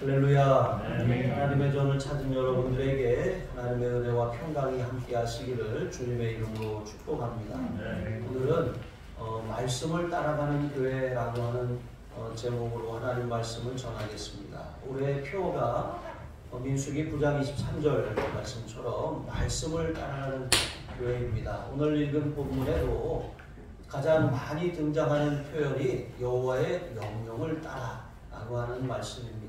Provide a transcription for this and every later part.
할렐루야. 하나님의 전을 찾은 여러분들에게 하나님의 은혜와 평강이 함께 하시기를 주님의 이름으로 축복합니다. 오늘은 말씀을 따라가는 교회라고 하는 제목으로 하나님 말씀을 전하겠습니다. 올해 표가 민수기 9장 23절 말씀처럼 말씀을 따라가는 교회입니다. 오늘 읽은 본문에도 가장 많이 등장하는 표현이 여호와의 명령을 따라라고 하는 말씀입니다.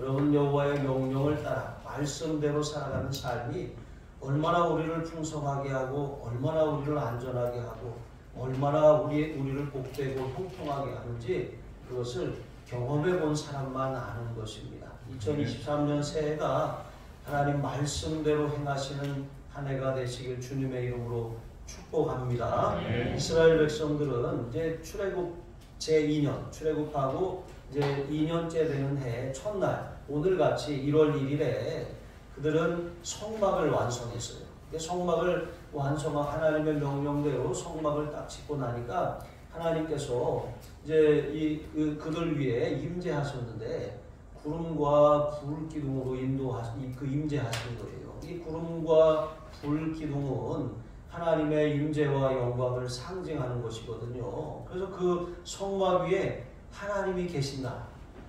여러분, 여호와의 명령을 따라 말씀대로 살아가는 삶이 얼마나 우리를 풍성하게 하고 얼마나 우리를 안전하게 하고 얼마나 우리를 복되고 형통하게 하는지 그것을 경험해 본 사람만 아는 것입니다. 2023년 새해가 하나님 말씀대로 행하시는 한 해가 되시길 주님의 이름으로 축복합니다. 이스라엘 백성들은 이제 출애굽 제2년 출애굽하고 이제 2년째 되는 해 첫날 오늘같이 1월 1일에 그들은 성막을 완성했어요. 성막을 완성한 하나님의 명령대로 성막을 딱 짓고 나니까 하나님께서 이제 그들 위에 임재하셨는데 구름과 불 기둥으로 임재하신 거예요. 이 구름과 불 기둥은 하나님의 임재와 영광을 상징하는 것이거든요. 그래서 그 성막 위에 하나님이 계신다.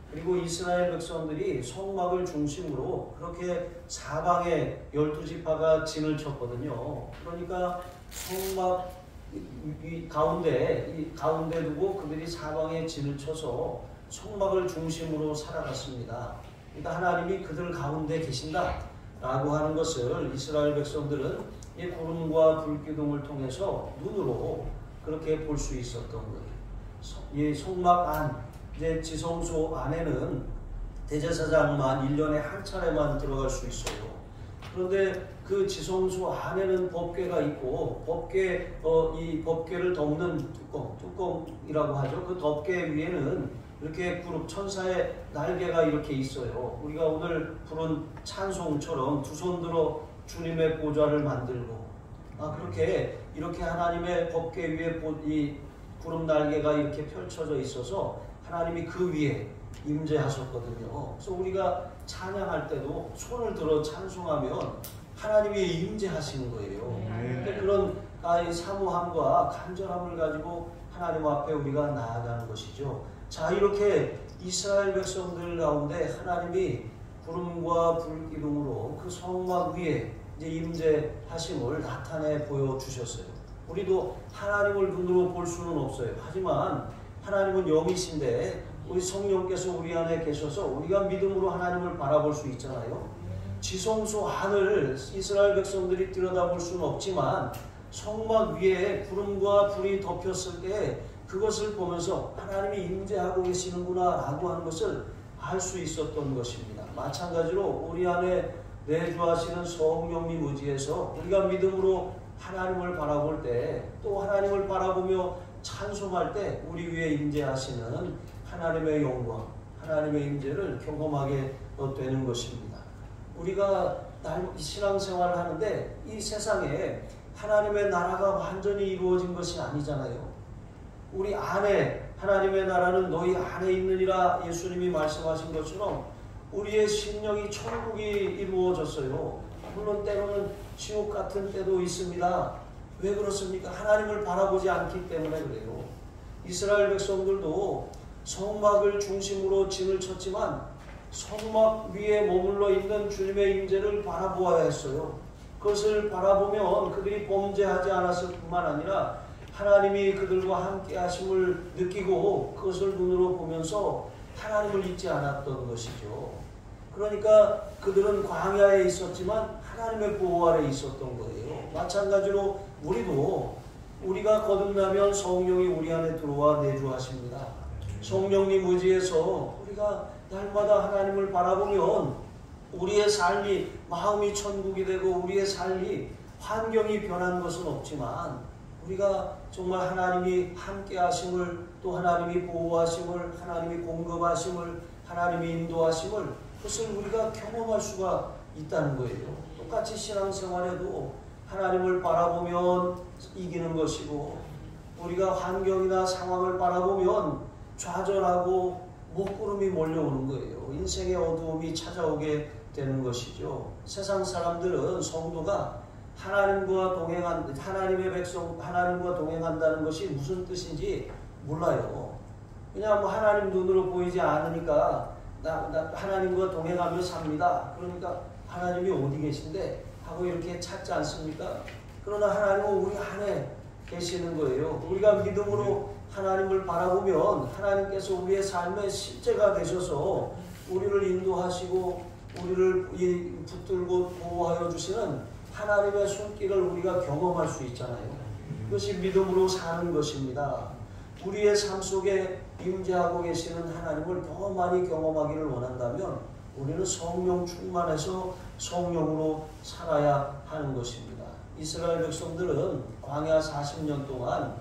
그리고 이스라엘 백성들이 성막을 중심으로 그렇게 사방에 12지파가 진을 쳤거든요. 그러니까 성막 가운데 두고 그들이 사방에 진을 쳐서 성막을 중심으로 살아갔습니다. 그러니까 하나님이 그들 가운데 계신다 라고 하는 것을 이스라엘 백성들은 이 구름과 불기둥을 통해서 눈으로 그렇게 볼 수 있었던 거예요. 이 성막 안, 이제 지성소 안에는 대제사장만 1년에 한 차례만 들어갈 수 있어요. 그런데 그 지성소 안에는 법궤가 있고 이 법궤를 덮는 뚜껑이라고 하죠. 그 덮개 위에는 이렇게 그룹 천사의 날개가 이렇게 있어요. 우리가 오늘 부른 찬송처럼 두 손 들어 주님의 보좌를 만들고 이렇게 하나님의 법궤 위에 이 구름 날개가 이렇게 펼쳐져 있어서 하나님이 그 위에 임재하셨거든요. 그래서 우리가 찬양할 때도 손을 들어 찬송하면 하나님이 임재하시는 거예요. 그런 사모함과 간절함을 가지고 하나님 앞에 우리가 나아가는 것이죠. 자, 이렇게 이스라엘 백성들 가운데 하나님이 구름과 불기둥으로 그 성막 위에 이제 임재하심을 나타내 보여주셨어요. 우리도 하나님을 눈으로 볼 수는 없어요. 하지만 하나님은 영이신데 우리 성령께서 우리 안에 계셔서 우리가 믿음으로 하나님을 바라볼 수 있잖아요. 지성소 안을 이스라엘 백성들이 들여다볼 수는 없지만 성막 위에 구름과 불이 덮였을 때 그것을 보면서 하나님이 임재하고 계시는구나 라고 하는 것을 알 수 있었던 것입니다. 마찬가지로 우리 안에 내주하시는 성령님 의지에서 우리가 믿음으로 하나님을 바라볼 때 또 하나님을 바라보며 찬송할 때 우리 위에 임재하시는 하나님의 영광, 하나님의 임재를 경험하게 되는 것입니다. 우리가 신앙생활을 하는데 이 세상에 하나님의 나라가 완전히 이루어진 것이 아니잖아요. 우리 안에 하나님의 나라는 너희 안에 있느니라 예수님이 말씀하신 것처럼 우리의 심령이 천국이 이루어졌어요. 물론 때로는 지옥 같은 때도 있습니다. 왜 그렇습니까? 하나님을 바라보지 않기 때문에 그래요. 이스라엘 백성들도 성막을 중심으로 진을 쳤지만 성막 위에 머물러 있는 주님의 임재를 바라보아야 했어요. 그것을 바라보면 그들이 범죄하지 않았을 뿐만 아니라 하나님이 그들과 함께 하심을 느끼고 그것을 눈으로 보면서 하나님을 잊지 않았던 것이죠. 그러니까 그들은 광야에 있었지만 하나님의 보호 아래 있었던 거예요. 마찬가지로 우리가 거듭나면 성령이 우리 안에 들어와 내주하십니다. 성령님 의지에서 우리가 날마다 하나님을 바라보면 우리의 삶이 마음이 천국이 되고 우리의 삶이 환경이 변한 것은 없지만 우리가 정말 하나님이 함께 하심을 또 하나님이 보호하심을 하나님이 공급하심을 하나님이 인도하심을 그것을 우리가 경험할 수가 있다는 거예요. 똑같이 신앙생활에도 하나님을 바라보면 이기는 것이고 우리가 환경이나 상황을 바라보면 좌절하고 먹구름이 몰려오는 거예요. 인생의 어두움이 찾아오게 되는 것이죠. 세상 사람들은 성도가 하나님과 동행한 하나님의 백성 하나님과 동행한다는 것이 무슨 뜻인지 몰라요. 그냥 뭐 하나님 눈으로 보이지 않으니까 나 하나님과 동행하며 삽니다. 그러니까 하나님이 어디 계신데 하고 이렇게 찾지 않습니까? 그러나 하나님은 우리 안에 계시는 거예요. 우리가 믿음으로 하나님을 바라보면 하나님께서 우리의 삶의 실제가 되셔서 우리를 인도하시고 우리를 붙들고 보호하여 주시는 하나님의 손길을 우리가 경험할 수 있잖아요. 그것이 믿음으로 사는 것입니다. 우리의 삶 속에 임재하고 계시는 하나님을 더 많이 경험하기를 원한다면 우리는 성령 충만해서 성령으로 살아야 하는 것입니다. 이스라엘 백성들은 광야 40년 동안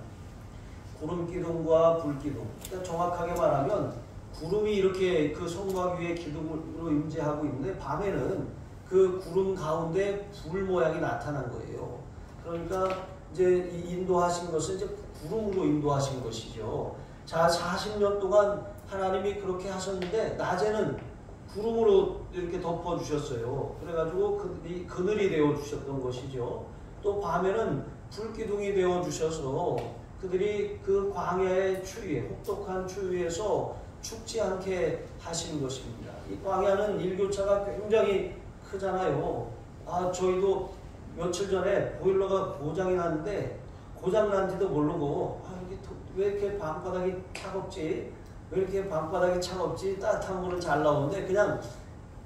구름 기둥과 불 기둥, 그러니까 정확하게 말하면 구름이 이렇게 그 성막 위에 기둥으로 임재하고 있는데 밤에는 그 구름 가운데 불 모양이 나타난 거예요. 그러니까 이제 인도하신 것은 이제 구름으로 인도하신 것이죠. 자, 40년 동안 하나님이 그렇게 하셨는데 낮에는 구름으로 이렇게 덮어주셨어요. 그래가지고 그늘이 되어주셨던 것이죠. 또 밤에는 불기둥이 되어주셔서 그들이 그 광야의 추위에 혹독한 추위에서 죽지 않게 하신 것입니다. 이 광야는 일교차가 굉장히 크잖아요. 저희도 며칠 전에 보일러가 고장이 났는데 고장난지도 모르고 이게 왜 이렇게 방바닥이 차갑지? 왜 이렇게 방바닥이 차갑지? 따뜻한 물은 잘 나오는데 그냥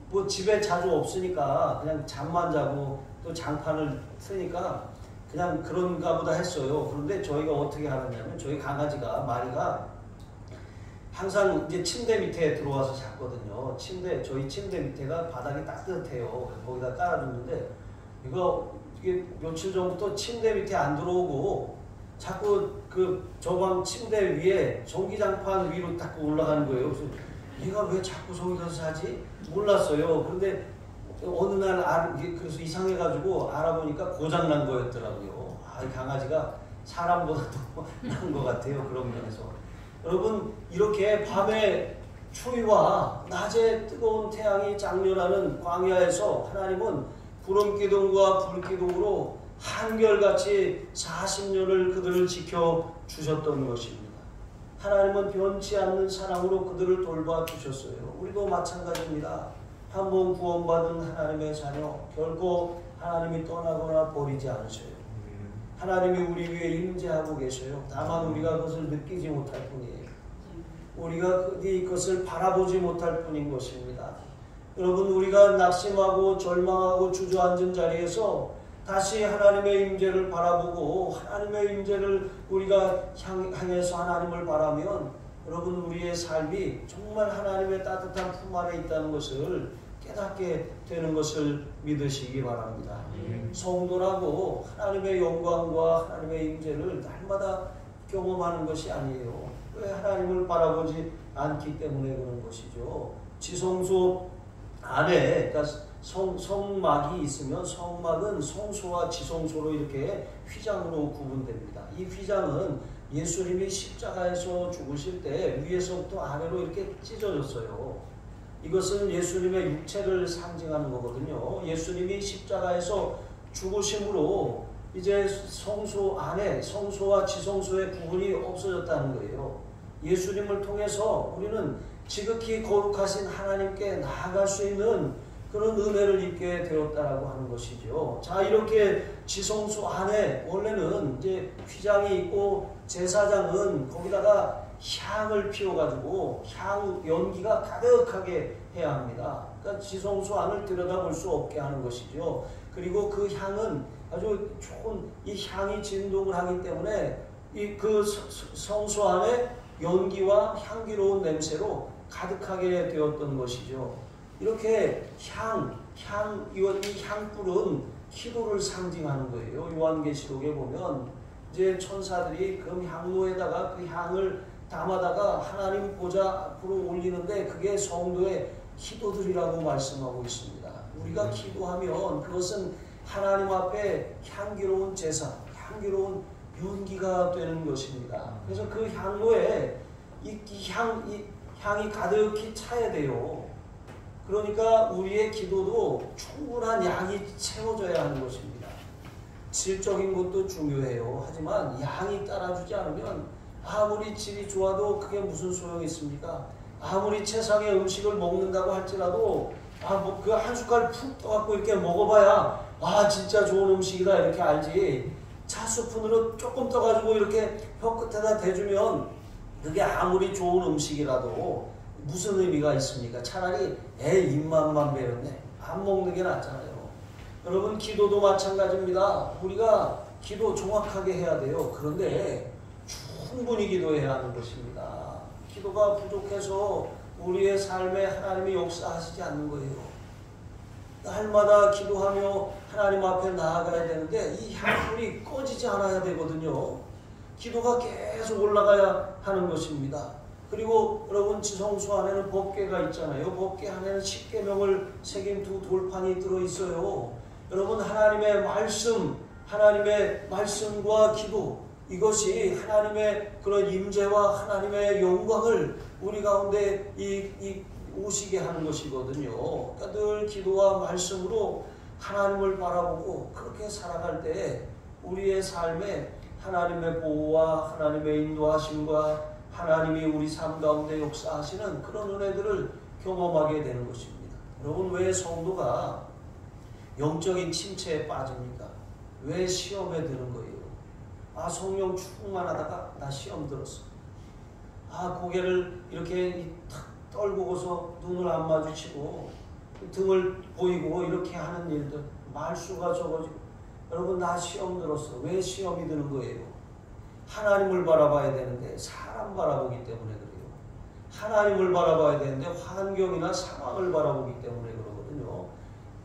뭐 집에 자주 없으니까 그냥 잠만 자고 또 장판을 쓰니까 그냥 그런가 보다 했어요. 그런데 저희가 어떻게 하느냐면 저희 강아지가 마리가 항상 이제 침대 밑에 들어와서 잤거든요. 저희 침대 밑에가 바닥이 따뜻해요. 거기다 깔아줬는데 이게 며칠 전부터 침대 밑에 안 들어오고 자꾸 그 저방 침대 위에 전기장판 위로 딱 올라가는 거예요. 그래서 얘가 왜 자꾸 저기 가서 자지? 몰랐어요. 그런데 어느 날 그래서 이상해가지고 알아보니까 고장난 거였더라고요. 이 강아지가 사람보다 더 난 것 같아요. 그런 면에서. 여러분, 이렇게 밤에 추위와 낮에 뜨거운 태양이 장렬하는 광야에서 하나님은 구름기둥과 불기둥으로 한결같이 40년을 그들을 지켜주셨던 것입니다. 하나님은 변치 않는 사랑으로 그들을 돌봐주셨어요. 우리도 마찬가지입니다. 한 번 구원받은 하나님의 자녀, 결코 하나님이 떠나거나 버리지 않으셔요. 하나님이 우리 위에 임재하고 계셔요. 다만 우리가 그것을 느끼지 못할 뿐이에요. 우리가 그것을 바라보지 못할 뿐인 것입니다. 여러분, 우리가 낙심하고 절망하고 주저앉은 자리에서 다시 하나님의 임재를 바라보고 하나님의 임재를 우리가 향해서 하나님을 바라면 여러분, 우리의 삶이 정말 하나님의 따뜻한 품 안에 있다는 것을 깨닫게 되는 것을 믿으시기 바랍니다. 성도라고 하나님의 영광과 하나님의 임재를 날마다 경험하는 것이 아니에요. 왜 하나님을 바라보지 않기 때문에 그런 것이죠. 지성소 안에 그러니까 성막이 있으면 성막은 성소와 지성소로 이렇게 휘장으로 구분됩니다. 이 휘장은 예수님이 십자가에서 죽으실 때 위에서부터 아래로 이렇게 찢어졌어요. 이것은 예수님의 육체를 상징하는 거거든요. 예수님이 십자가에서 죽으심으로 이제 성소 안에 성소와 지성소의 구분이 없어졌다는 거예요. 예수님을 통해서 우리는 지극히 거룩하신 하나님께 나아갈 수 있는 그런 은혜를 입게 되었다라고 하는 것이죠. 자, 이렇게 지성소 안에 원래는 이제 휘장이 있고 제사장은 거기다가 향을 피워가지고 향 연기가 가득하게 해야 합니다. 그러니까 지성소 안을 들여다볼 수 없게 하는 것이죠. 그리고 그 향은 아주 좋은 이 향이 진동을 하기 때문에 이 그 성소 안에 연기와 향기로운 냄새로 가득하게 되었던 것이죠. 이렇게 이 향불은 기도를 상징하는 거예요. 요한계시록에 보면 이제 천사들이 그 향로에다가 그 향을 담아다가 하나님 보좌 앞으로 올리는데 그게 성도의 기도들이라고 말씀하고 있습니다. 우리가 기도하면 그것은 하나님 앞에 향기로운 제사, 향기로운 윤기가 되는 것입니다. 그래서 그 향로에 이 향이 가득히 차야 돼요. 그러니까 우리의 기도도 충분한 양이 채워져야 하는 것입니다. 질적인 것도 중요해요. 하지만 양이 따라주지 않으면 아무리 질이 좋아도 그게 무슨 소용이 있습니까? 아무리 세상의 음식을 먹는다고 할지라도 뭐 그 한 숟갈 푹 떠갖고 이렇게 먹어봐야 진짜 좋은 음식이다 이렇게 알지. 차 스푼으로 조금 떠가지고 이렇게 혀 끝에다 대주면 그게 아무리 좋은 음식이라도 무슨 의미가 있습니까? 차라리 입맛만 배웠네. 안 먹는 게 낫잖아요. 여러분 기도도 마찬가지입니다. 우리가 기도 정확하게 해야 돼요. 그런데 충분히 기도해야 하는 것입니다. 기도가 부족해서 우리의 삶에 하나님이 역사하시지 않는 거예요. 날마다 기도하며 하나님 앞에 나아가야 되는데 이 향불이 꺼지지 않아야 되거든요. 기도가 계속 올라가야 하는 것입니다. 그리고 여러분 지성소 안에는 법궤가 있잖아요. 법궤 안에는 십계명을 새긴 두 돌판이 들어있어요. 여러분 하나님의 말씀과 기도, 이것이 하나님의 그런 임재와 하나님의 영광을 우리 가운데 오시게 하는 것이거든요. 그러니까 늘 기도와 말씀으로 하나님을 바라보고 그렇게 살아갈 때 우리의 삶에 하나님의 보호와 하나님의 인도하심과 하나님이 우리 삶 가운데 역사하시는 그런 은혜들을 경험하게 되는 것입니다. 여러분 왜 성도가 영적인 침체에 빠집니까? 왜 시험에 드는 거예요? 성령 충만하다가 나 시험 들었어. 고개를 이렇게 탁 떨고서 눈을 안 마주치고 등을 보이고 이렇게 하는 일들, 말수가 적어지고. 여러분 나 시험 들었어. 왜 시험이 드는 거예요? 하나님을 바라봐야 되는데 사람 바라보기 때문에 그래요. 하나님을 바라봐야 되는데 환경이나 상황을 바라보기 때문에 그러거든요.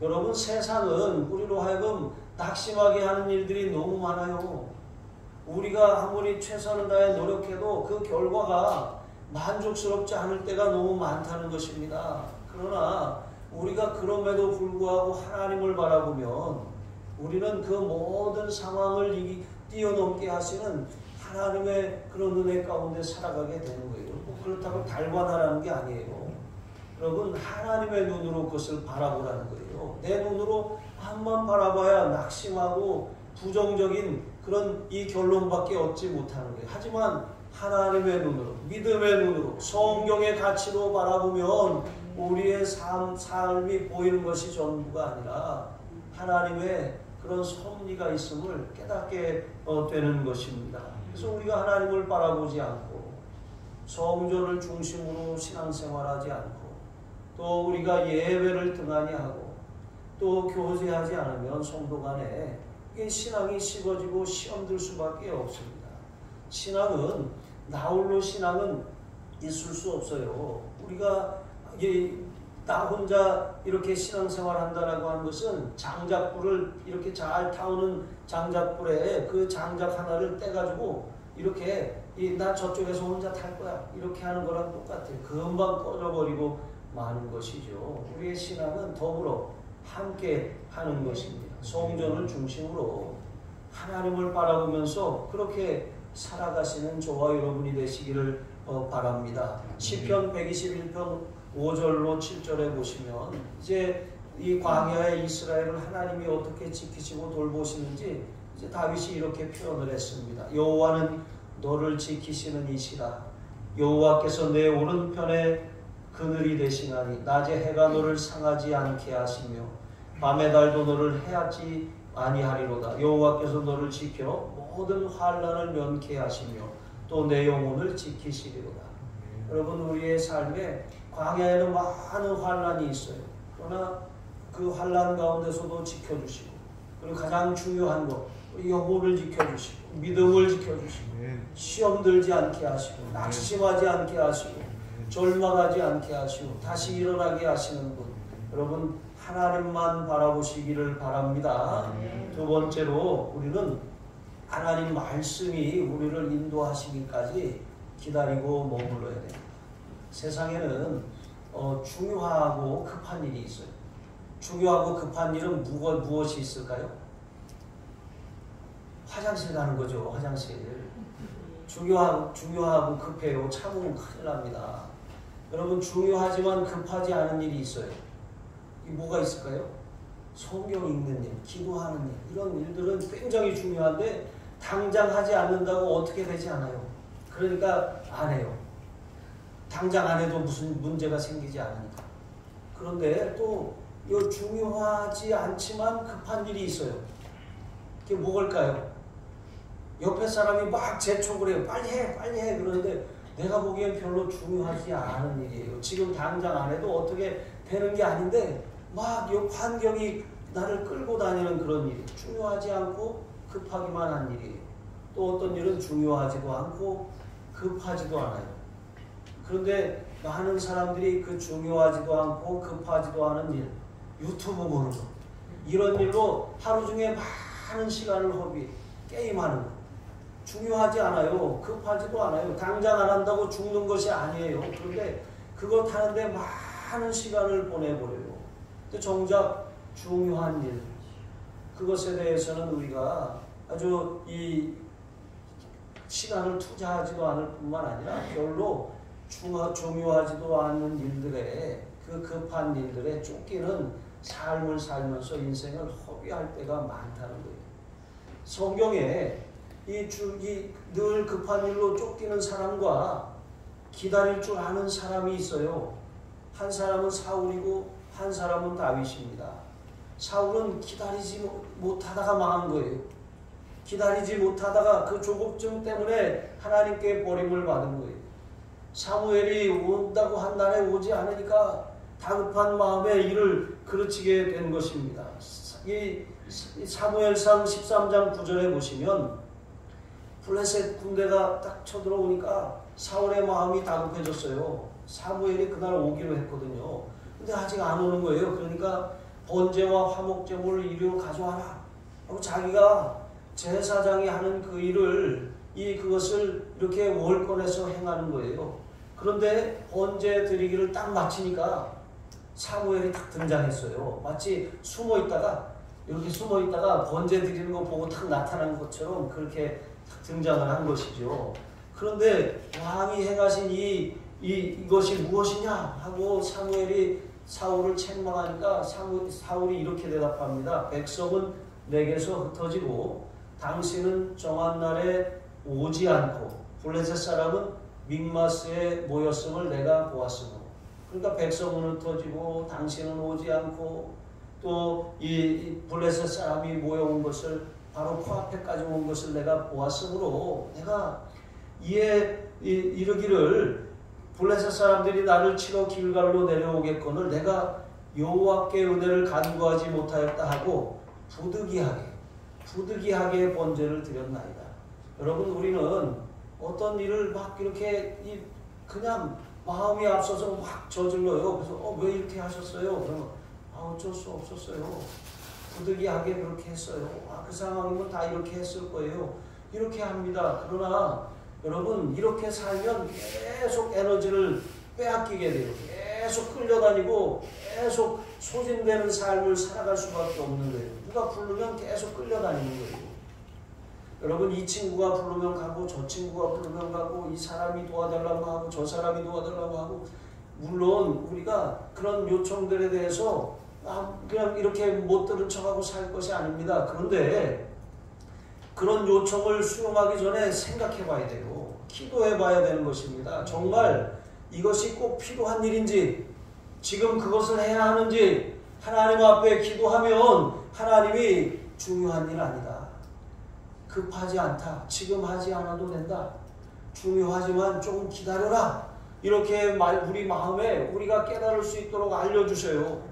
여러분 세상은 우리로 하여금 낙심하게 하는 일들이 너무 많아요. 우리가 아무리 최선을 다해 노력해도 그 결과가 만족스럽지 않을 때가 너무 많다는 것입니다. 그러나 우리가 그럼에도 불구하고 하나님을 바라보면 우리는 그 모든 상황을 뛰어넘게 하시는 하나님의 그런 은혜 가운데 살아가게 되는 거예요. 그렇다고 달관하라는 게 아니에요. 여러분 하나님의 눈으로 그것을 바라보라는 거예요. 내 눈으로 한번 바라봐야 낙심하고 부정적인 그런 이 결론밖에 얻지 못하는 거예요. 하지만 하나님의 눈으로, 믿음의 눈으로, 성경의 가치로 바라보면 우리의 삶이 보이는 것이 전부가 아니라 하나님의 그런 섭리가 있음을 깨닫게 되는 것입니다. 그래서 우리가 하나님을 바라보지 않고 성전을 중심으로 신앙생활하지 않고 또 우리가 예배를 등한히 하고 또 교제하지 않으면 성도 간에 신앙이 식어지고 시험들 수밖에 없습니다. 신앙은 나홀로 신앙은 있을 수 없어요. 우리가 나 혼자 이렇게 신앙생활 한다라고 하는 것은 장작불을 이렇게 잘 타오는 장작불에 그 장작 하나를 떼가지고 이렇게 나 저쪽에서 혼자 탈 거야 이렇게 하는 거랑 똑같아요. 금방 꺼져버리고 마는 것이죠. 우리의 신앙은 더불어 함께 하는 것입니다. 성전을 중심으로 하나님을 바라보면서 그렇게 살아가시는 저와 여러분이 되시기를 바랍니다. 시편 121편 5절로 7절에 보시면 이제 이 광야의 이스라엘을 하나님이 어떻게 지키시고 돌보시는지 이제 다윗이 이렇게 표현을 했습니다. 여호와는 너를 지키시는 이시라. 여호와께서 내 오른편에 그늘이 되시나니 낮에 해가 너를 상하지 않게 하시며 밤의 달도 너를 해하지 아니하리로다. 여호와께서 너를 지켜 모든 환난을 면케 하시며 또 내 영혼을 지키시리로다. 여러분 우리의 삶에 광야에는 많은 환난이 있어요. 그러나 그 환난 가운데서도 지켜주시고 그리고 가장 중요한 것 우리 영혼을 지켜주시고 믿음을 지켜주시고 시험 들지 않게 하시고 낙심하지 않게 하시고 절망하지 않게 하시고 다시 일어나게 하시는 분 여러분 하나님만 바라보시기를 바랍니다. 두 번째로 우리는 하나님 말씀이 우리를 인도하시기까지 기다리고 머물러야 됩니다. 세상에는 중요하고 급한 일이 있어요. 중요하고 급한 일은 무엇이 있을까요? 화장실 가는 거죠. 화장실. 중요하고 급해요. 참으면 큰일 납니다. 여러분 중요하지만 급하지 않은 일이 있어요. 이 뭐가 있을까요? 성경 읽는 일, 기도하는 일, 이런 일들은 굉장히 중요한데 당장 하지 않는다고 어떻게 되지 않아요. 그러니까 안 해요. 당장 안 해도 무슨 문제가 생기지 않으니까. 그런데 또 이 중요하지 않지만 급한 일이 있어요. 그게 뭐일까요? 옆에 사람이 막 재촉을 해요. 빨리 해, 빨리 해. 그러는데 내가 보기엔 별로 중요하지 않은 일이에요. 지금 당장 안 해도 어떻게 되는 게 아닌데 막 이 환경이 나를 끌고 다니는 그런 일이 중요하지 않고 급하기만 한 일이에요. 또 어떤 일은 중요하지도 않고 급하지도 않아요. 그런데 많은 사람들이 그 중요하지도 않고 급하지도 않은 일, 유튜브 보는 거, 이런 일로 하루 중에 많은 시간을 허비, 게임하는 거. 중요하지 않아요. 급하지도 않아요. 당장 안 한다고 죽는 것이 아니에요. 그런데 그것 하는데 많은 시간을 보내버려요. 근데 정작 중요한 일, 그것에 대해서는 우리가 아주 이 시간을 투자하지도 않을 뿐만 아니라 별로 중요하지도 않은 일들에, 그 급한 일들에 쫓기는 삶을 살면서 인생을 허비할 때가 많다는 거예요. 성경에 늘 급한 일로 쫓기는 사람과 기다릴 줄 아는 사람이 있어요. 한 사람은 사울이고 한 사람은 다윗입니다. 사울은 기다리지 못하다가 망한 거예요. 기다리지 못하다가 그 조급증 때문에 하나님께 버림을 받은 거예요. 사무엘이 온다고 한 날에 오지 않으니까 다급한 마음에 이를 그르치게 된 것입니다. 이 사무엘상 13장 9절에 보시면 블레셋 군대가 딱 쳐들어오니까 사울의 마음이 다급해졌어요. 사무엘이 그날 오기로 했거든요. 근데 아직 안 오는 거예요. 그러니까 번제와 화목제물을 이리로 가져와라 하고 자기가 제사장이 하는 그 일을 그것을 이렇게 월권해서 행하는 거예요. 그런데 번제 드리기를 딱 마치니까 사무엘이 딱 등장했어요. 마치 이렇게 숨어 있다가 번제 드리는 거 보고 딱 나타난 것처럼 그렇게 딱 등장을 한 것이죠. 그런데 왕이 행하신 이것이 무엇이냐 하고 사무엘이 사울을 책망하니까 사울이 이렇게 대답합니다. 백성은 내게서 흩어지고 당신은 정한 날에 오지 않고 블레셋 사람은 믹마스에 모였음을 내가 보았으므로. 그러니까 백성은 흩어지고 당신은 오지 않고 또 이 블레셋 사람이 모여온 것을 바로 코앞에까지 온 것을 내가 보았으므로 내가 이르기를 블레셋 사람들이 나를 치러 길갈로 내려오겠거늘 내가 여호와께 은혜를 간구하지 못하였다 하고 부득이하게 번제를 드렸나이다. 여러분 우리는 어떤 일을 막 이렇게 그냥 마음이 앞서서 막 저질러요. 그래서 왜 이렇게 하셨어요? 그러면 어쩔 수 없었어요. 부득이하게 그렇게 했어요. 그 상황이면 다 이렇게 했을 거예요. 이렇게 합니다. 그러나 여러분 이렇게 살면 계속 에너지를 빼앗기게 돼요. 계속 끌려다니고 계속 소진되는 삶을 살아갈 수밖에 없는 거예요. 누가 부르면 계속 끌려다니는 거예요. 여러분 이 친구가 부르면 가고 저 친구가 부르면 가고 이 사람이 도와달라고 하고 저 사람이 도와달라고 하고 물론 우리가 그런 요청들에 대해서 그냥 이렇게 못 들은 척하고 살 것이 아닙니다. 그런데 그런 요청을 수용하기 전에 생각해 봐야 돼요. 기도해 봐야 되는 것입니다. 정말 이것이 꼭 필요한 일인지 지금 그것을 해야 하는지 하나님 앞에 기도하면 하나님이 중요한 일 아니다. 급하지 않다. 지금 하지 않아도 된다. 중요하지만 조금 기다려라. 이렇게 우리 마음에 우리가 깨달을 수 있도록 알려주세요.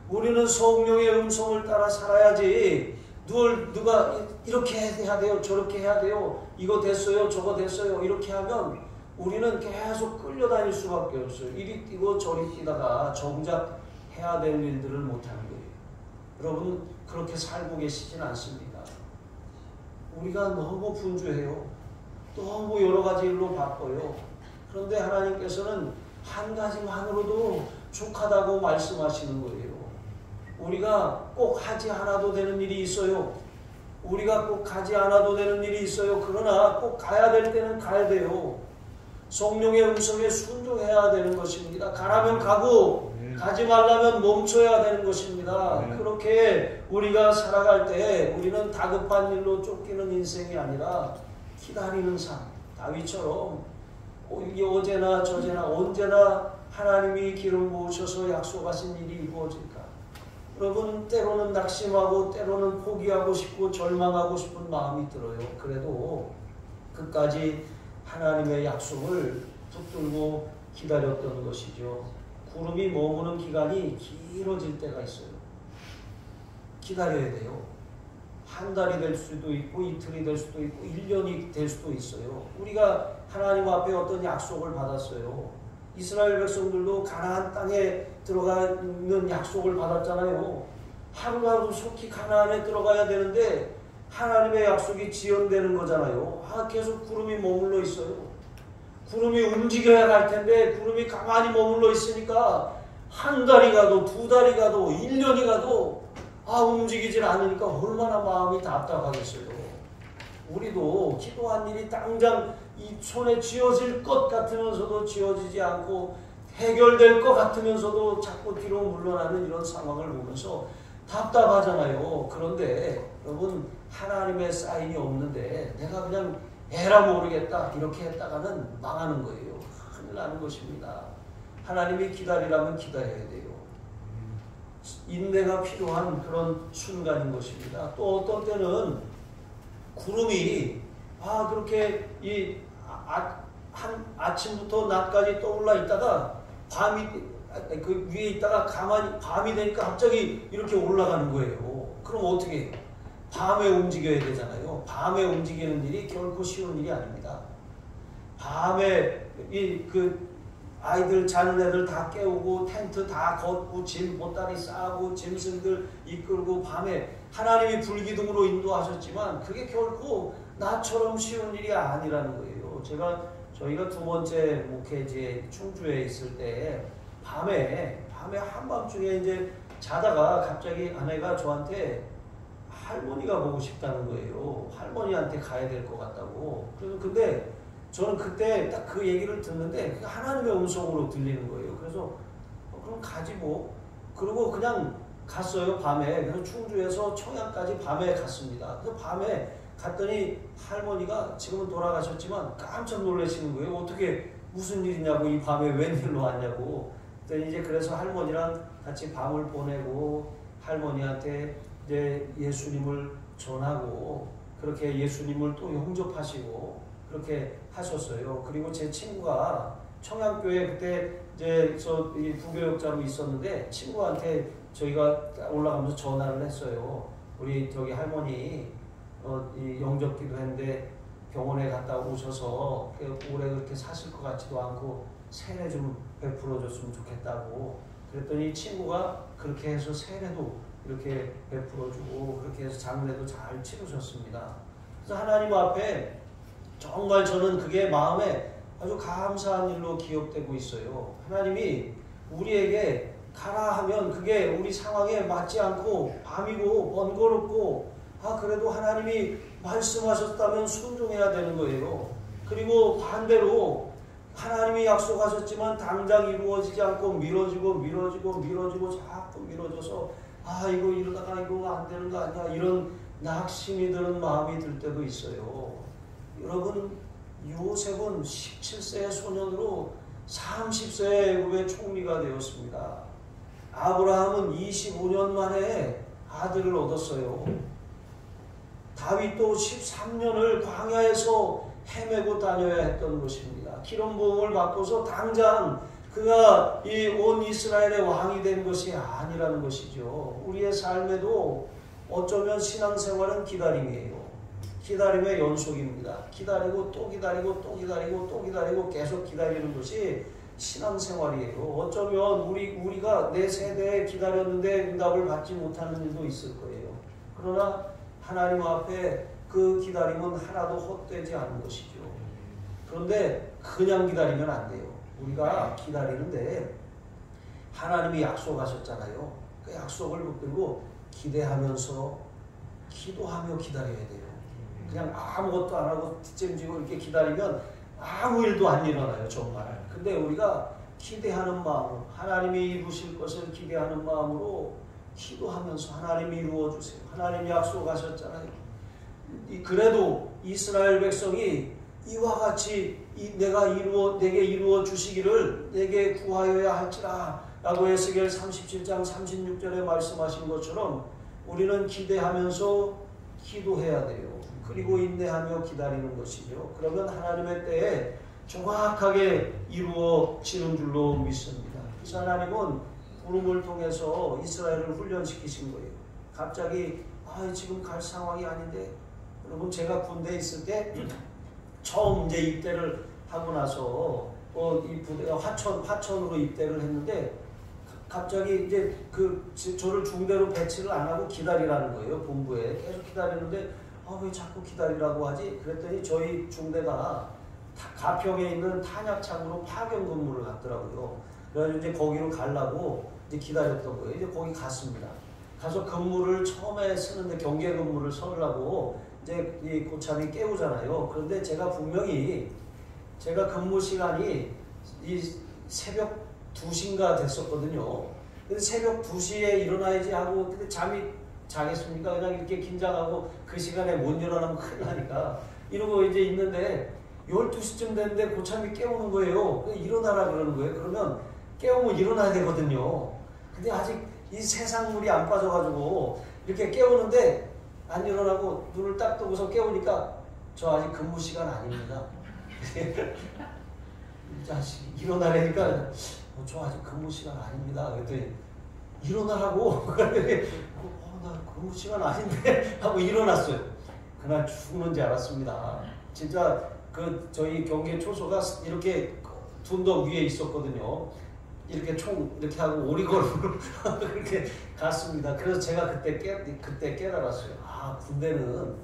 우리는 성령의 음성을 따라 살아야지 누가 이렇게 해야 돼요. 저렇게 해야 돼요. 이거 됐어요. 저거 됐어요. 이렇게 하면 우리는 계속 끌려다닐 수밖에 없어요. 이리 뛰고 저리 뛰다가 정작 해야 될 일들을 못하는 거예요. 여러분 그렇게 살고 계시진 않습니다. 우리가 너무 분주해요. 너무 여러 가지 일로 바빠요. 그런데 하나님께서는 한 가지만으로도 족하다고 말씀하시는 거예요. 우리가 꼭 하지 않아도 되는 일이 있어요. 우리가 꼭 가지 않아도 되는 일이 있어요. 그러나 꼭 가야 될 때는 가야 돼요. 성령의 음성에 순종해야 되는 것입니다. 가라면 가고 가지 말라면 멈춰야 되는 것입니다. 그렇게 우리가 살아갈 때 우리는 다급한 일로 쫓기는 인생이 아니라 기다리는 삶, 다윗처럼 어제나 저제나 언제나 하나님이 기름 부으셔서 약속하신 일이 이루어질까? 여러분, 때로는 낙심하고 때로는 포기하고 싶고 절망하고 싶은 마음이 들어요. 그래도 끝까지 하나님의 약속을 붙들고 기다렸던 것이죠. 구름이 머무는 기간이 길어질 때가 있어요. 기다려야 돼요. 한 달이 될 수도 있고 이틀이 될 수도 있고 1년이 될 수도 있어요. 우리가 하나님 앞에 어떤 약속을 받았어요. 이스라엘 백성들도 가나안 땅에 들어가는 약속을 받았잖아요. 하루라도 속히 가나안에 들어가야 되는데 하나님의 약속이 지연되는 거잖아요. 계속 구름이 머물러 있어요. 구름이 움직여야 할 텐데 구름이 가만히 머물러 있으니까 한 달이 가도 두 달이 가도 1년이 가도 움직이질 않으니까 얼마나 마음이 답답하겠어요. 우리도 기도한 일이 당장 이 손에 쥐어질 것 같으면서도 쥐어지지 않고 해결될 것 같으면서도 자꾸 뒤로 물러나는 이런 상황을 보면서 답답하잖아요. 그런데 여러분, 하나님의 사인이 없는데 내가 그냥 에라 모르겠다 이렇게 했다가는 망하는 거예요. 큰일 나는 것입니다. 하나님이 기다리라면 기다려야 돼요. 인내가 필요한 그런 순간인 것입니다. 또 어떤 때는 구름이 그렇게 아침부터 낮까지 떠올라 있다가 밤이 그 위에 있다가 가만히 밤이 되니까 갑자기 이렇게 올라가는 거예요. 그럼 어떻게 해요? 밤에 움직여야 되잖아요. 밤에 움직이는 일이 결코 쉬운 일이 아닙니다. 밤에 아이들 자는 애들 다 깨우고 텐트 다 걷고 짐 보따리 싸고 짐승들 이끌고 밤에 하나님이 불기둥으로 인도하셨지만 그게 결코 나처럼 쉬운 일이 아니라는 거예요. 저희가 두 번째 목회지에 충주에 있을 때 밤에 한밤중에 이제 자다가 갑자기 아내가 저한테 할머니가 보고 싶다는 거예요. 할머니한테 가야 될 것 같다고. 그래서 근데 저는 그때 딱 그 얘기를 듣는데 하나님의 음성으로 들리는 거예요. 그래서 그럼 가지 뭐. 그리고 그냥 갔어요. 밤에. 그래서 충주에서 청양까지 밤에 갔습니다. 그래서 밤에 갔더니 할머니가 지금은 돌아가셨지만 깜짝 놀라시는 거예요. 어떻게 무슨 일이냐고, 이 밤에 웬일로 왔냐고. 그랬더니 이제 그래서 할머니랑 같이 밤을 보내고 할머니한테 이제 예수님을 전하고 그렇게 예수님을 또 영접하시고 그렇게 하셨어요. 그리고 제 친구가 청양교회 그때 이제 부교역자로 있었는데 친구한테 저희가 올라가면서 전화를 했어요. 우리 저기 할머니 영접기도 했는데 병원에 갔다 오셔서 오래 그렇게 사실 것 같지도 않고 세례 좀 베풀어 줬으면 좋겠다고. 그랬더니 친구가 그렇게 해서 세례도 이렇게 베풀어주고 그렇게 해서 장례도 잘 치르셨습니다. 그래서 하나님 앞에 정말 저는 그게 마음에 아주 감사한 일로 기억되고 있어요. 하나님이 우리에게 가라 하면 그게 우리 상황에 맞지 않고 밤이고 번거롭고 그래도 하나님이 말씀하셨다면 순종해야 되는 거예요. 그리고 반대로 하나님이 약속하셨지만 당장 이루어지지 않고 미뤄지고 자꾸 미뤄져서 이거 이러다가 이거 안 되는 거 아니야, 이런 낙심이 드는 마음이 들 때도 있어요. 여러분, 요셉은 17세의 소년으로 30세의 애굽의 총리가 되었습니다. 아브라함은 25년 만에 아들을 얻었어요. 다윗도 13년을 광야에서 헤매고 다녀야 했던 것입니다. 기름 부음을 받고서 당장 그가 이 온 이스라엘의 왕이 된 것이 아니라는 것이죠. 우리의 삶에도 어쩌면 신앙생활은 기다림이에요. 기다림의 연속입니다. 기다리고 또 기다리고 또 기다리고 또 기다리고 계속 기다리는 것이 신앙생활이에요. 어쩌면 우리가 내 세대에 기다렸는데 응답을 받지 못하는 일도 있을 거예요. 그러나 하나님 앞에 그 기다림은 하나도 헛되지 않은 것이죠. 그런데 그냥 기다리면 안 돼요. 우리가 기다리는데 하나님이 약속하셨잖아요. 그 약속을 붙들고 기대하면서 기도하며 기다려야 돼요. 그냥 아무것도 안 하고 뒷짐지고 이렇게 기다리면 아무 일도 안 일어나요, 정말. 근데 우리가 기대하는 마음으로, 하나님이 이루실 것을 기대하는 마음으로 기도하면서 하나님이 이루어주세요. 하나님이 약속하셨잖아요. 그래도 이스라엘 백성이 이와 같이 내게 이루어 주시기를 내게 구하여야 할지라 라고 에스겔 37장 36절에 말씀하신 것처럼 우리는 기대하면서 기도해야 돼요. 그리고 인내하며 기다리는 것이죠. 그러면 하나님의 때에 정확하게 이루어지는 줄로 믿습니다. 그래서 하나님은 부름을 통해서 이스라엘을 훈련시키신 거예요. 갑자기 지금 갈 상황이 아닌데, 여러분 제가 군대에 있을 때 처음 이제 입대를 하고 나서 이 부대가 화천으로 입대를 했는데 갑자기 이제 저를 중대로 배치를 안 하고 기다리라는 거예요. 본부에 계속 기다리는데 왜 자꾸 기다리라고 하지? 그랬더니 저희 중대가 가평에 있는 탄약창으로 파견 근무를 갔더라고요. 그래서 이제 거기로 가려고 이제 기다렸던 거예요. 이제 거기 갔습니다. 가서 근무를 처음에 쓰는데 경계 근무를 서려고 이제 이 고참이 깨우잖아요. 그런데 제가 분명히 제가 근무 시간이 이 새벽 2시인가 됐었거든요. 근데 새벽 2시에 일어나야지 하고 근데 잠이 자겠습니까? 그냥 이렇게 긴장하고 그 시간에 못 일어나면 큰일 나니까 이러고 이제 있는데 12시쯤 됐는데 고참이 깨우는 거예요. 일어나라 그러는 거예요. 그러면 깨우면 일어나야 되거든요. 근데 아직 이 세상물이 안 빠져가지고 이렇게 깨우는데 안 일어나고 눈을 딱 뜨고서 깨우니까 저 아직 근무 시간 아닙니다. 자식 일어나라니까 저 아직 근무 시간 아닙니다. 그랬더니 일어나라고. 나 근무 시간 아닌데 하고 일어났어요. 그날 죽는 줄 알았습니다. 진짜 저희 경계 초소가 이렇게 둔덕 위에 있었거든요. 이렇게 이렇게 하고 오리걸음으로 그렇게 갔습니다. 그래서 제가 그때 깨달았어요. 군대는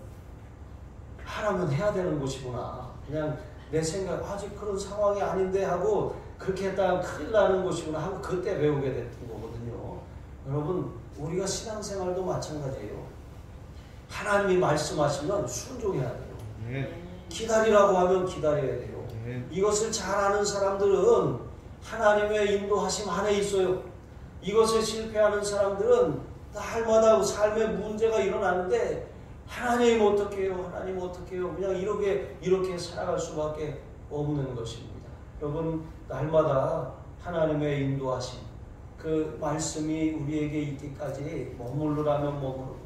하라면 해야 되는 곳이구나. 그냥 내 생각 아직 그런 상황이 아닌데 하고 그렇게 했다가 큰일 나는 곳이구나 하고 그때 배우게 됐던 거거든요. 여러분 우리가 신앙생활도 마찬가지예요. 하나님이 말씀하시면 순종해야 돼요. 기다리라고 하면 기다려야 돼요. 이것을 잘 아는 사람들은 하나님의 인도하심 안에 있어요. 이것에 실패하는 사람들은 날마다 삶에 문제가 일어나는데 하나님 어떻게 해요? 하나님 어떻게 해요? 그냥 이렇게 살아갈 수밖에 없는 것입니다. 여러분 날마다 하나님의 인도하심 그 말씀이 우리에게 있기까지 머무르라면 머무르고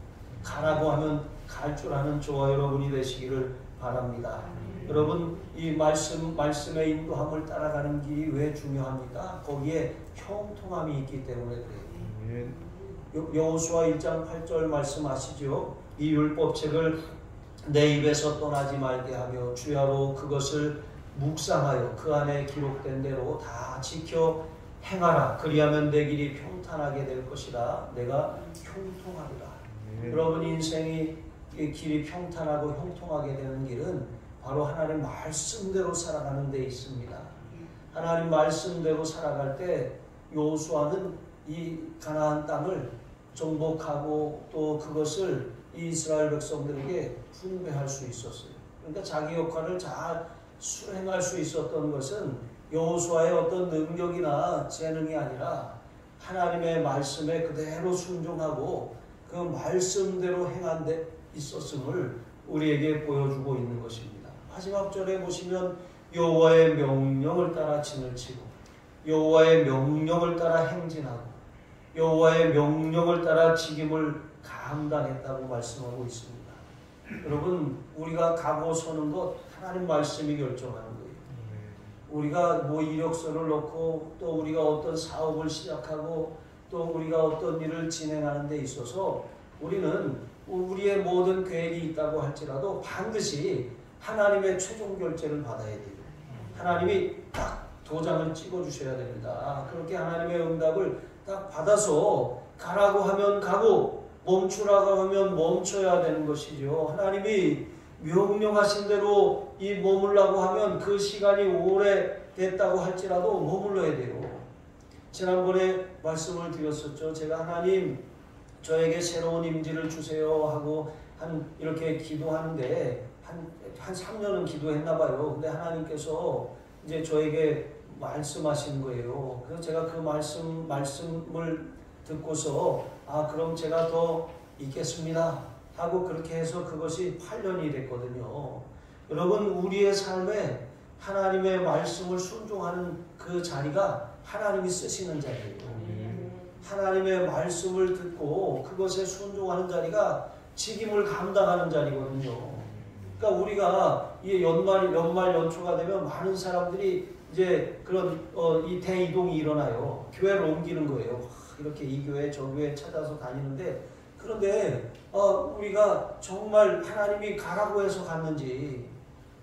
가라고 하면 갈 줄 아는 저와 여러분이 되시기를 바랍니다. 여러분 이 말씀의 인도함을 따라가는 길이 왜 중요합니까? 거기에 형통함이 있기 때문에 그래요. 여호수아 1장 8절 말씀하시죠. 이 율법책을 내 입에서 떠나지 말게 하며 주야로 그것을 묵상하여 그 안에 기록된 대로 다 지켜 행하라. 그리하면 내 길이 평탄하게 될 것이라. 내가 형통하리라. 여러분 인생이 길이 평탄하고 형통하게 되는 길은 바로 하나님 말씀대로 살아가는 데 있습니다. 하나님 말씀대로 살아갈 때 여호수아는 이 가나안 땅을 정복하고 또 그것을 이스라엘 백성들에게 분배할 수 있었어요. 그러니까 자기 역할을 잘 수행할 수 있었던 것은 여호수아의 어떤 능력이나 재능이 아니라 하나님의 말씀에 그대로 순종하고 그 말씀대로 행한 데 있었음을 우리에게 보여주고 있는 것입니다. 마지막 절에 보시면 여호와의 명령을 따라 진을 치고 여호와의 명령을 따라 행진하고 여호와의 명령을 따라 직임을 감당했다고 말씀하고 있습니다. 여러분 우리가 가고 서는 것 하나님 말씀이 결정하는 거예요. 우리가 뭐 이력서를 넣고 또 우리가 어떤 사업을 시작하고 또 우리가 어떤 일을 진행하는 데 있어서 우리는 우리의 모든 계획이 있다고 할지라도 반드시 하나님의 최종 결제를 받아야 돼요. 하나님이 딱 도장을 찍어주셔야 됩니다. 그렇게 하나님의 응답을 딱 받아서 가라고 하면 가고 멈추라고 하면 멈춰야 되는 것이죠. 하나님이 명령하신 대로 이 머물라고 하면 그 시간이 오래됐다고 할지라도 머물러야 돼요. 지난번에 말씀을 드렸었죠. 제가 하나님 저에게 새로운 임지를 주세요 하고 이렇게 기도하는데 한 3년은 기도했나 봐요. 근데 하나님께서 이제 저에게 말씀하신 거예요. 그래서 제가 그 말씀을 듣고서 그럼 제가 더 있겠습니다 하고 그렇게 해서 그것이 8년이 됐거든요. 여러분, 우리의 삶에 하나님의 말씀을 순종하는 그 자리가 하나님이 쓰시는 자리예요. 하나님의 말씀을 듣고 그것에 순종하는 자리가 직임을 감당하는 자리거든요. 그러니까 우리가 이 연말 연초가 되면 많은 사람들이 이제 그런 이 대이동이 일어나요. 교회를 옮기는 거예요. 이렇게 이 교회 저 교회 찾아서 다니는데, 그런데 우리가 정말 하나님이 가라고 해서 갔는지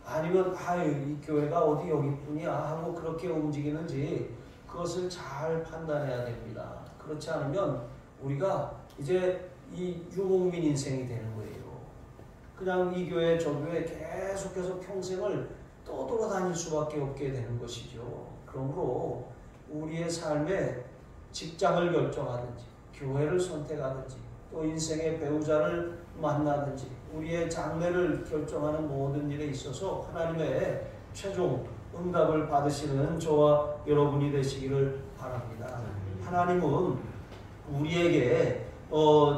아니면 이 교회가 어디 여기뿐이야 하고 그렇게 움직이는지 그것을 잘 판단해야 됩니다. 그렇지 않으면 우리가 이제 이 유목민 인생이 되는 거예요. 그냥 이 교회 저 교회 계속해서 평생을 떠돌아다닐 수밖에 없게 되는 것이죠. 그러므로 우리의 삶에 직장을 결정하든지 교회를 선택하든지 또 인생의 배우자를 만나든지 우리의 장래를 결정하는 모든 일에 있어서 하나님의 최종 응답을 받으시는 저와 여러분이 되시기를 바랍니다. 하나님은 우리에게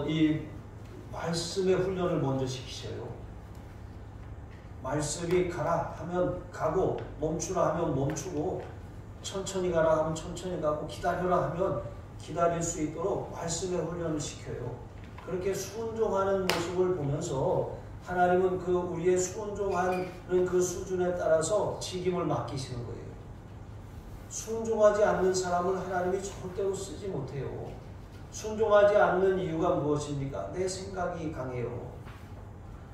이 말씀의 훈련을 먼저 시키셔요. 말씀이 가라 하면 가고, 멈추라 하면 멈추고, 천천히 가라 하면 천천히 가고, 기다려라 하면 기다릴 수 있도록 말씀의 훈련을 시켜요. 그렇게 순종하는 모습을 보면서 하나님은 그 우리의 순종하는 그 수준에 따라서 직임을 맡기시는 거예요. 순종하지 않는 사람을 하나님이 절대로 쓰지 못해요. 순종하지 않는 이유가 무엇입니까? 내 생각이 강해요.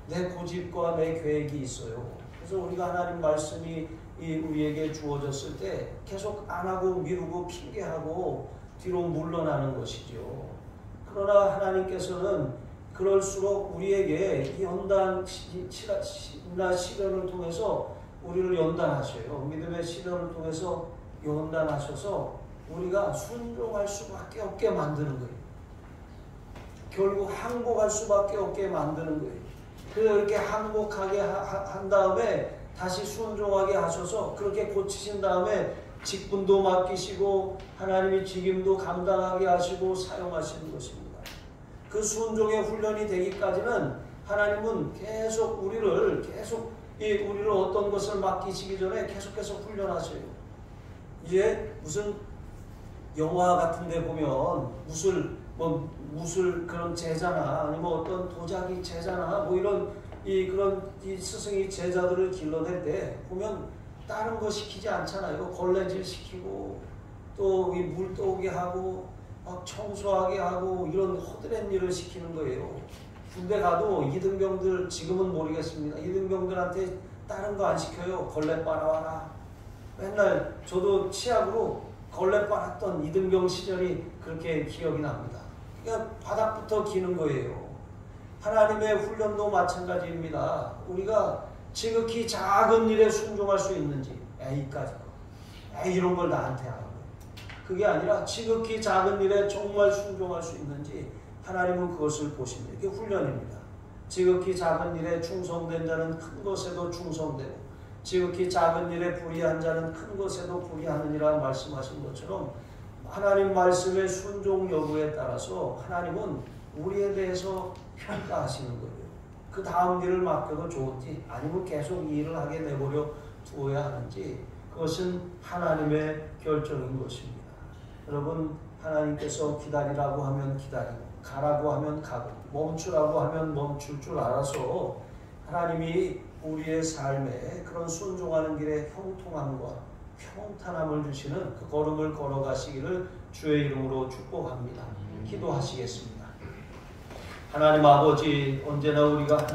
내 고집과 내 계획이 있어요. 그래서 우리가 하나님 말씀이 우리에게 주어졌을 때 계속 안 하고 미루고 핑계하고 뒤로 물러나는 것이죠. 그러나 하나님께서는 그럴수록 우리에게 연단 시련을 통해서 우리를 연단하셔요. 믿음의 시련을 통해서 연단하셔서 우리가 순종할 수밖에 없게 만드는 거예요. 결국 항복할 수밖에 없게 만드는 거예요. 그렇게 항복하게 한 다음에 다시 순종하게 하셔서 그렇게 고치신 다음에 직분도 맡기시고 하나님이 직임도 감당하게 하시고 사용하시는 것입니다. 그 순종의 훈련이 되기까지는 하나님은 계속 우리를 어떤 것을 맡기시기 전에 계속해서 훈련하셔요. 이제 무슨 영화 같은 데 보면 무술 그런 제자나 아니면 어떤 도자기 제자나 뭐 이런 그런 스승이 제자들을 길러낼 때 보면 다른 거 시키지 않잖아요. 걸레질 시키고 또 물 떠오게 하고 막 청소하게 하고 이런 허드렛 일을 시키는 거예요. 군대 가도 이등병들, 지금은 모르겠습니다. 이등병들한테 다른 거 안 시켜요. 걸레 빨아와라. 맨날 저도 치약으로 걸레 빨았던 이등병 시절이 그렇게 기억이 납니다. 그러니까 바닥부터 기는 거예요. 하나님의 훈련도 마찬가지입니다. 우리가 지극히 작은 일에 순종할 수 있는지, 이까지 이런 걸 나한테 하라고. 그게 아니라 지극히 작은 일에 정말 순종할 수 있는지 하나님은 그것을 보십니다. 이게 훈련입니다. 지극히 작은 일에 충성된 자는 큰 것에도 충성되고 지극히 작은 일에 불의한 자는 큰 것에도 불의하느니라 말씀하신 것처럼 하나님 말씀의 순종 여부에 따라서 하나님은 우리에 대해서 평가하시는 거예요. 그 다음 일을 맡겨도 좋은지 아니면 계속 이 일을 하게 내버려 두어야 하는지 그것은 하나님의 결정인 것입니다. 여러분, 하나님께서 기다리라고 하면 기다리고 가라고 하면 가고 멈추라고 하면 멈출 줄 알아서 하나님이 우리의 삶에 그런 순종하는 길에 형통함과 평탄함을 주시는 그 걸음을 걸어가시기를 주의 이름으로 축복합니다. 기도하시겠습니다. 하나님 아버지, 언제나 우리가